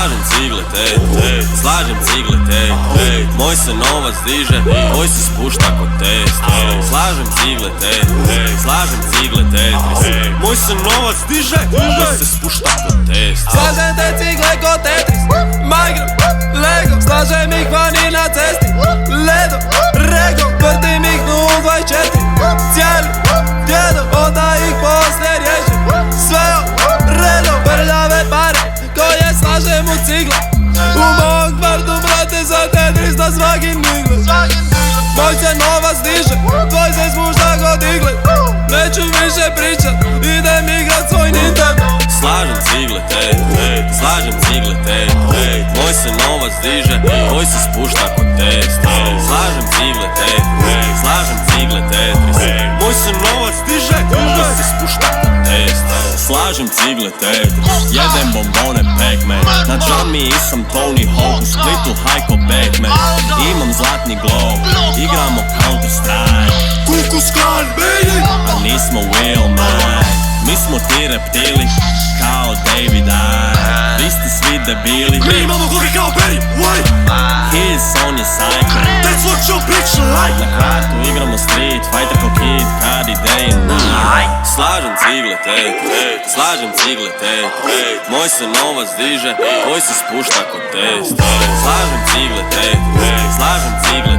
Slažem cigle, slažem cigle, moj se novac diže, tvoj se spušta kod test. Slažem cigle, slažem cigle, moj se novac diže, tvoj se spušta kod test. Slažem te cigle kod Tetris, Minecraft, Lego, slažem ih vani na cesti, Ledo, Rego, vrtim ih 024, cijeli tjedom, onda ih poslije riješim. Sve redom, prljave pare, koje slažem u cigle. U mom kvartu, brate, za Tetris na svaki nigle. Moj se novac diže, tvoj se spušta kod igle. Neću više pričat, idem igrat svoj Nintendo. Slažem cigle, slažem cigle, moj se novac diže, tvoj se spušta kod test. Slažem cigle, slažem cigle, moj se novac diže, tvoj se spušta kod test. Slažem cigle, jedem bombone Pac-Man, na džami sam Tony Hawk, u Splitu hajko Batman. Imam zlatni glob, igramo Counter Strike, Kukus Klan, baby! a nismo Will Man. Mi smo ti reptili, kao David Icke. Vi ste svi debili, Mi imamo kogi kao Barry White. his on je psycho. That's what your bitch like. Na kartu igramo Street Fighter ko Kid Cudi day and night. Slažem cigle, slažem cigle, moj se novac diže, tvoj se spušta kod test. Slažem cigle, slažem cigle,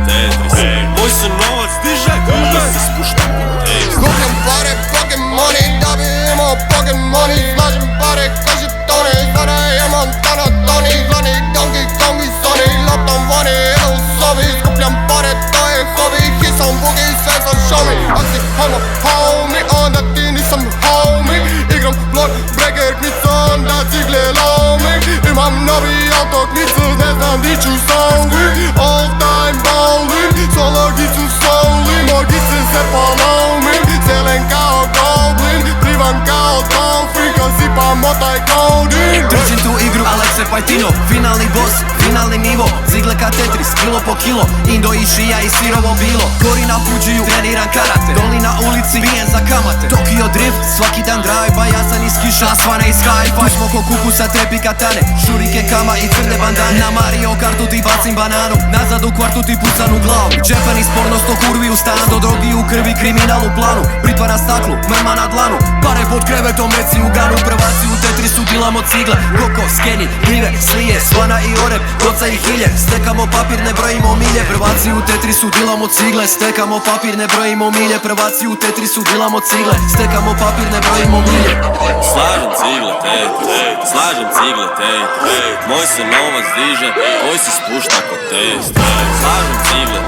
moj se novac diže, tvoj se spušta kod test. Skupljam pare, fucking money, da bi imao fucking money. Slažem pare, kaže Tony, zadajem Montana, Tony. Glavni Donkey Kong i Sony, loptom vani, evo u sobi. Skupljam pare, to je hobby, hisam bugi, sve sam show me. Ak si homo, homie, onda ti nisam homie. Igram Block Breaker knicu, onda cigle lomi. Imam novi auto knicu, ne znam di ću songi. All time bowling, solo gicu soli. Moj gice se polomi, zelen kao goblin, plivan kao dolfin, kad sipam otaj codein. Držim tu igru, Alexe Pajtino, finalni boss, finalni nivo. Zigle ka Tetris, kilo po kilo, Indo i šija i sirovo bilo. Gori na Fujiu, treniram karate, doli na ulici, pijem za kamate. Tokyo Drift, svaki dan drive, a ja sam iz kiša, svane iz hi-fi. Tu smo ko kukusa, trepi katane, šurike kama i crne bandane. Na Mario kartu ti bacim bananu, nazad u kvartu ti pucan u glavu. Japanese porno, sto kurvi u stan, do drogi u krvi, kriminal u planu. Pritva na staklu, mrma na dlanu, pare pod krevetom, meci u ganu. Prvaci u Tetrisu, dilamo cigle, Koko, Skeni, River, Slije, Svana i Oreb, Koca i Hilje. Stekamo papir, ne brojimo milje, prvaci u Tetrisu, dilamo cigle. Stekamo papir, ne brojimo milje, prvaci u Tetrisu, dilamo cigle. Stekamo papir, ne brojimo milje. Slažem cigle, slažem cigle, moj se novac diže, tvoj se spušta kod test. Slažem cigle,